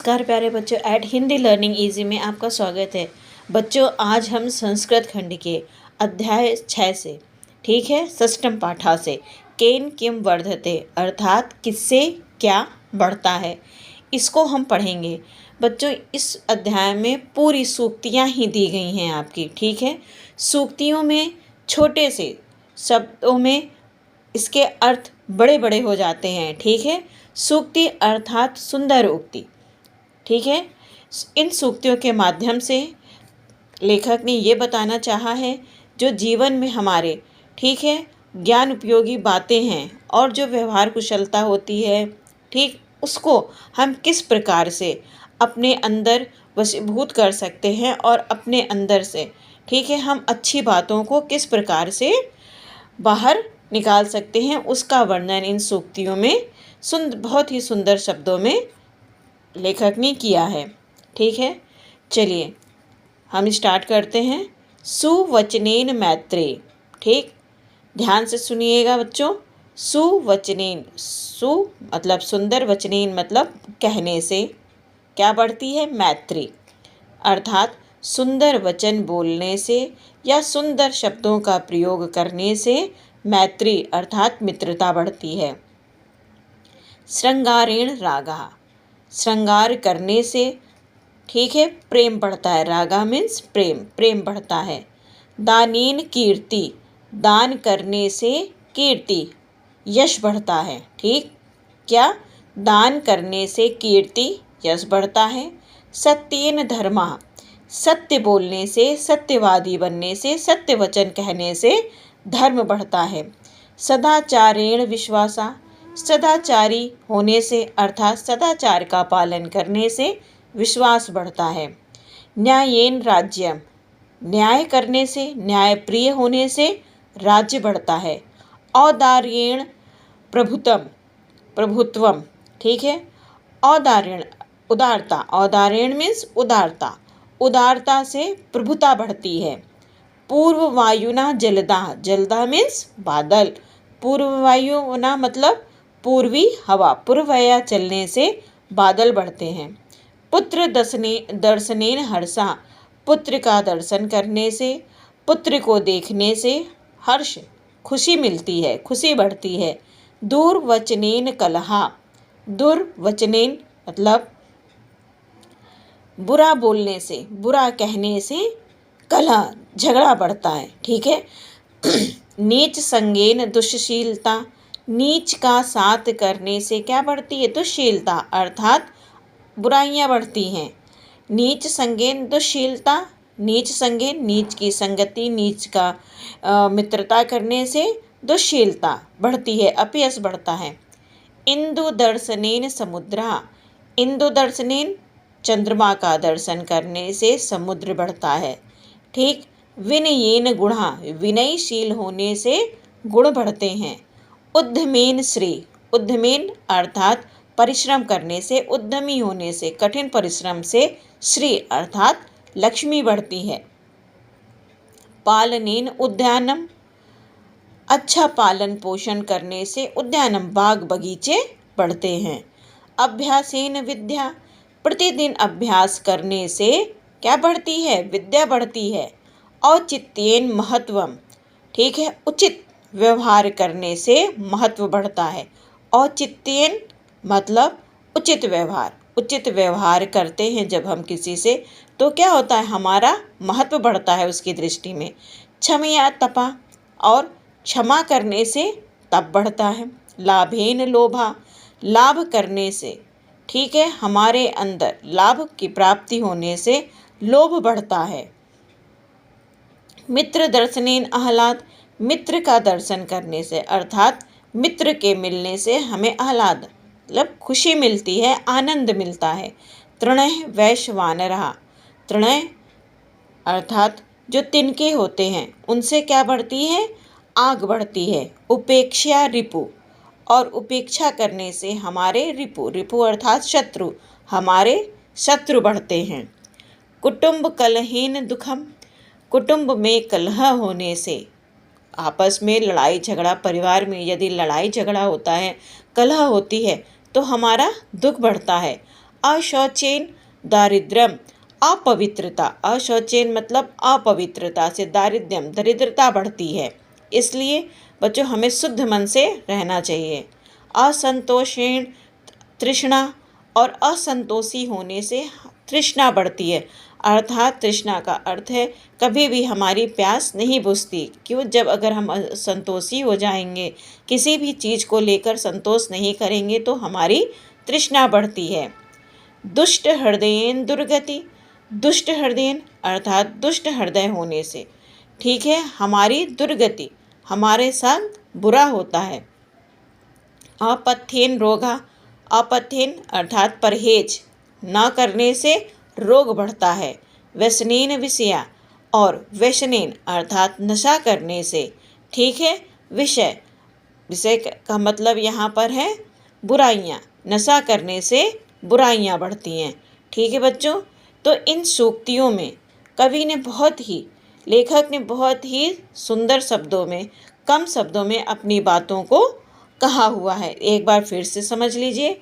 नमस्कार प्यारे बच्चों, एट हिंदी लर्निंग इजी में आपका स्वागत है। बच्चों, आज हम संस्कृत खंड के अध्याय 6 से, ठीक है, षष्ठम पाठा से केन किम वर्धते अर्थात किससे क्या बढ़ता है, इसको हम पढ़ेंगे। बच्चों, इस अध्याय में पूरी सूक्तियाँ ही दी गई हैं आपकी, ठीक है। सूक्तियों में छोटे से शब्दों में इसके अर्थ बड़े बड़े हो जाते हैं, ठीक है। सूक्ति अर्थात सुंदर उक्ति, ठीक है। इन सूक्तियों के माध्यम से लेखक ने ये बताना चाहा है जो जीवन में हमारे, ठीक है, ज्ञान उपयोगी बातें हैं और जो व्यवहार कुशलता होती है, ठीक, उसको हम किस प्रकार से अपने अंदर वशीभूत कर सकते हैं और अपने अंदर से, ठीक है, हम अच्छी बातों को किस प्रकार से बाहर निकाल सकते हैं, उसका वर्णन इन सूक्तियों में बहुत ही सुंदर शब्दों में लेखक ने किया है, ठीक है। चलिए हम स्टार्ट करते हैं। सुवचनेन मैत्रे, ठीक, ध्यान से सुनिएगा बच्चों। सुवचनेन, सु मतलब सुंदर, वचनेन मतलब कहने से क्या बढ़ती है, मैत्री, अर्थात सुंदर वचन बोलने से या सुंदर शब्दों का प्रयोग करने से मैत्री अर्थात मित्रता बढ़ती है। श्रृंगारेण रागा, श्रृंगार करने से, ठीक है, प्रेम बढ़ता है। रागा मीन्स प्रेम, प्रेम बढ़ता है। दानेन कीर्ति, दान करने से कीर्ति, यश बढ़ता है, ठीक, क्या, दान करने से कीर्ति, यश बढ़ता है। सत्येन धर्मा, सत्य बोलने से, सत्यवादी बनने से, सत्य वचन कहने से धर्म बढ़ता है। सदाचारेण विश्वासा, सदाचारी होने से अर्थात सदाचार का पालन करने से विश्वास बढ़ता है। न्यायेन राज्यम, न्याय करने से, न्यायप्रिय होने से राज्य बढ़ता है। औदार्येण प्रभुत्वम, प्रभुत्वम, ठीक है। औदार्यण, उदारता, औदार्यण मीन्स उदारता, उदारता से प्रभुता बढ़ती है। पूर्व वायुना जलदा, जलदा मीन्स बादल, पूर्व वायुना मतलब पूर्वी हवा, पूर्वया चलने से बादल बढ़ते हैं। पुत्र दर्शनेन हर्षा, पुत्र का दर्शन करने से, पुत्र को देखने से हर्ष, खुशी मिलती है, खुशी बढ़ती है। दुर्वचनेन कलहा, दुर्वचनेन मतलब बुरा बोलने से, बुरा कहने से कलह, झगड़ा बढ़ता है, ठीक है। नीच संगेन दुष्शीलता, नीच का साथ करने से क्या बढ़ती है, दुष्शीलता अर्थात बुराइयां बढ़ती हैं। नीच संगेन दुष्शीलता, नीच संगेन नीच की संगति, नीच का मित्रता करने से दुष्शीलता बढ़ती है, अपयश बढ़ता है। इंदु दर्शनेन समुद्रा, इंदु दर्शनेन चंद्रमा का दर्शन करने से समुद्र बढ़ता है, ठीक। विनयेन गुणा, विनयशील होने से गुण बढ़ते हैं। उद्यमेन श्री, उद्यमेन अर्थात परिश्रम करने से, उद्यमी होने से, कठिन परिश्रम से श्री अर्थात लक्ष्मी बढ़ती है। पालनेन उद्यानम, अच्छा पालन पोषण करने से उद्यानम बाग बगीचे बढ़ते हैं। अभ्यासेन विद्या, प्रतिदिन अभ्यास करने से क्या बढ़ती है, विद्या बढ़ती है। औचित्येन महत्वम, ठीक है, उचित व्यवहार करने से महत्व बढ़ता है। औचित्येन मतलब उचित व्यवहार, उचित व्यवहार करते हैं जब हम किसी से तो क्या होता है, हमारा महत्व बढ़ता है उसकी दृष्टि में। क्षमया तपा, और क्षमा करने से तप बढ़ता है। लाभेन लोभा, लाभ करने से, ठीक है, हमारे अंदर लाभ की प्राप्ति होने से लोभ बढ़ता है। मित्र दर्शनेन आह्लाद, मित्र का दर्शन करने से अर्थात मित्र के मिलने से हमें आह्लाद मतलब खुशी मिलती है, आनंद मिलता है। तृणः वैश्वानरः, तृणः अर्थात जो तिनके होते हैं उनसे क्या बढ़ती है, आग बढ़ती है। उपेक्षा रिपु, और उपेक्षा करने से हमारे रिपु, रिपु अर्थात शत्रु, हमारे शत्रु बढ़ते हैं। कुटुंब कलहेन दुखम, कुटुंब में कलह होने से, आपस में लड़ाई झगड़ा, परिवार में यदि लड़ाई झगड़ा होता है, कलह होती है तो हमारा दुख बढ़ता है। अशौचेन दारिद्र्यम, अपवित्रता, अशौचेन मतलब अपवित्रता से दारिद्र्यम, दरिद्रता बढ़ती है। इसलिए बच्चों हमें शुद्ध मन से रहना चाहिए। असंतोषेण तृष्णा, और असंतोषी होने से तृष्णा बढ़ती है, अर्थात तृष्णा का अर्थ है कभी भी हमारी प्यास नहीं बुझती। क्यों? जब अगर हम संतोषी हो जाएंगे, किसी भी चीज़ को लेकर संतोष नहीं करेंगे तो हमारी तृष्णा बढ़ती है। दुष्ट हृदयेन दुर्गति, दुष्ट हृदयेन अर्थात दुष्ट हृदय होने से, ठीक है, हमारी दुर्गति, हमारे साथ बुरा होता है। अपथ्येन रोगा, अपथ्येन अर्थात परहेज न करने से रोग बढ़ता है। व्यसनेन विषया, और व्यसनेन अर्थात नशा करने से, ठीक है, विषय, विषय का मतलब यहाँ पर है बुराइयाँ, नशा करने से बुराइयाँ बढ़ती हैं। ठीक है बच्चों, तो इन सूक्तियों में कवि ने लेखक ने बहुत ही सुंदर शब्दों में, कम शब्दों में अपनी बातों को कहा हुआ है। एक बार फिर से समझ लीजिए।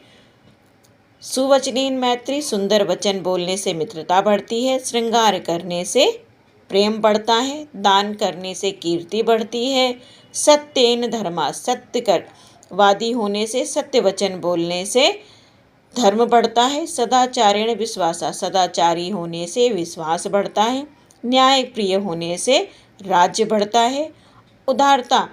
सुवचनीन मैत्री, सुंदर वचन बोलने से मित्रता बढ़ती है। श्रृंगार करने से प्रेम बढ़ता है। दान करने से कीर्ति बढ़ती है। सत्येन धर्मा, सत्य कर वादी होने से, सत्य वचन बोलने से धर्म बढ़ता है। सदाचारेण विश्वासा, सदाचारी होने से विश्वास बढ़ता है। न्याय प्रिय होने से राज्य बढ़ता है। उदारता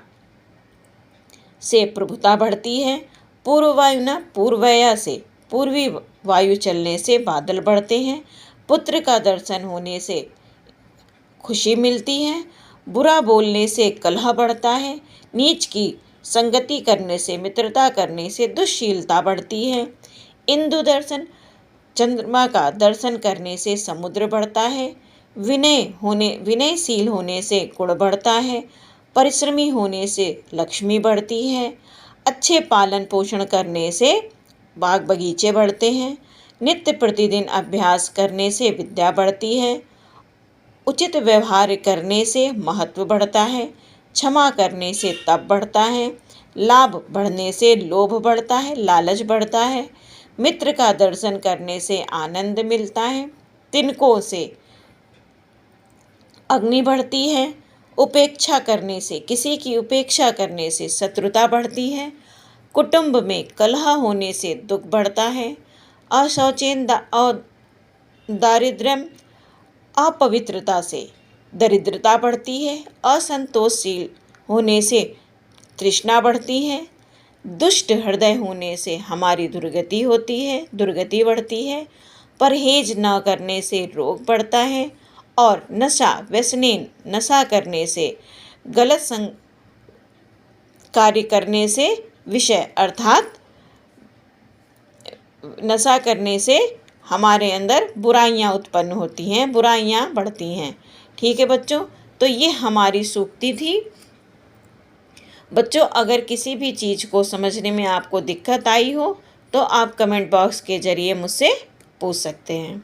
से प्रभुता बढ़ती है। पूर्ववायुना, पूर्वया से, पूर्वी वायु चलने से बादल बढ़ते हैं। पुत्र का दर्शन होने से खुशी मिलती है। बुरा बोलने से कलह बढ़ता है। नीच की संगति करने से, मित्रता करने से दुश्शीलता बढ़ती है। इंदु दर्शन, चंद्रमा का दर्शन करने से समुद्र बढ़ता है। विनयशील होने से गुण बढ़ता है। परिश्रमी होने से लक्ष्मी बढ़ती है। अच्छे पालन पोषण करने से बाग बगीचे बढ़ते हैं। नित्य प्रतिदिन अभ्यास करने से विद्या बढ़ती है। उचित व्यवहार करने से महत्व बढ़ता है। क्षमा करने से तप बढ़ता है। लाभ बढ़ने से लोभ बढ़ता है, लालच बढ़ता है। मित्र का दर्शन करने से आनंद मिलता है। तिनकों से अग्नि बढ़ती है। उपेक्षा करने से, किसी की उपेक्षा करने से शत्रुता बढ़ती है। कुटुंब में कलह होने से दुख बढ़ता है। अशौचेन दारिद्र्यम, अपवित्रता से दरिद्रता बढ़ती है। असंतोषशील होने से तृष्णा बढ़ती है। दुष्ट हृदय होने से हमारी दुर्गति बढ़ती है। परहेज न करने से रोग बढ़ता है। और व्यसनेन, नशा करने से, गलत कार्य करने से, विषय अर्थात नशा करने से हमारे अंदर बुराइयां उत्पन्न होती हैं, बुराइयां बढ़ती हैं। ठीक है बच्चों, तो ये हमारी सूक्ति थी। बच्चों अगर किसी भी चीज़ को समझने में आपको दिक्कत आई हो तो आप कमेंट बॉक्स के ज़रिए मुझसे पूछ सकते हैं।